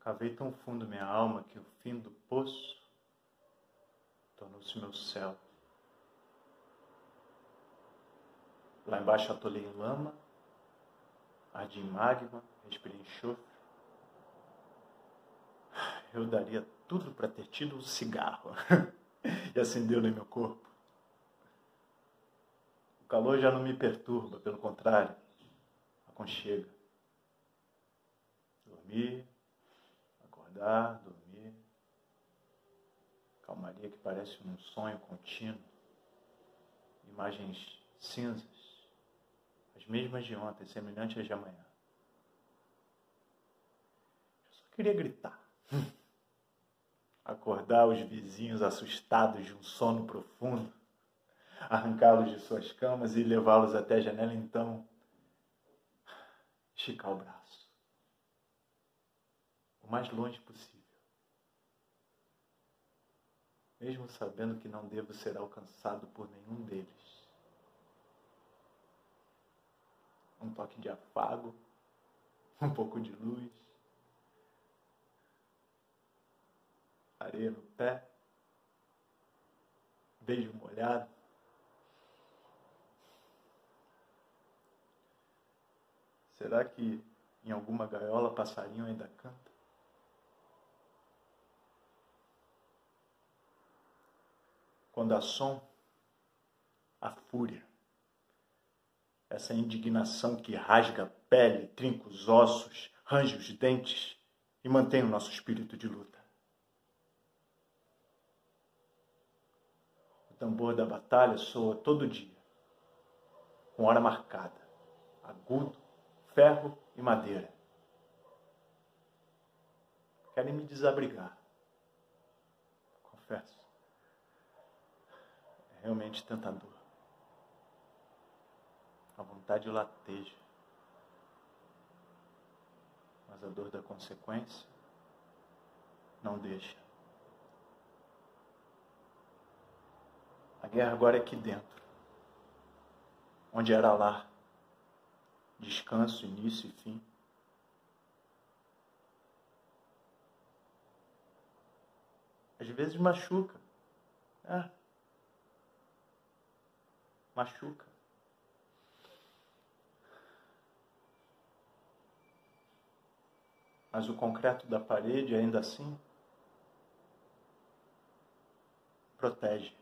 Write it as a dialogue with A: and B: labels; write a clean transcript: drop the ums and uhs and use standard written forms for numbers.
A: Cavei tão fundo minha alma que o fim do poço tornou-se meu céu. Lá embaixo atolei em lama, ardi em magma, respirei enxofre. Eu daria tudo para ter tido um cigarro e acendê-lo em meu corpo. O calor já não me perturba, pelo contrário, aconchega. Dormir, acordar, dormir. Calmaria que parece um sonho contínuo. Imagens cinzas, as mesmas de ontem, semelhantes às de amanhã. Eu só queria gritar. Acordar os vizinhos assustados de um sono profundo, arrancá-los de suas camas e levá-los até a janela, então esticar o braço o mais longe possível, mesmo sabendo que não devo ser alcançado por nenhum deles. Um toque de afago, um pouco de luz, areia no pé, beijo molhado. Será que em alguma gaiola passarinho ainda canta? Quando há som, há fúria. Essa indignação que rasga a pele, trinca os ossos, range os dentes e mantém o nosso espírito de luta. O tambor da batalha soa todo dia, com hora marcada, agudo, ferro e madeira. Querem me desabrigar. Confesso. É realmente tentador. A vontade lateja. Mas a dor da consequência não deixa. A guerra agora é aqui dentro. Onde era lá. Descanso, início e fim. Às vezes machuca. Machuca. Mas o concreto da parede, ainda assim, protege.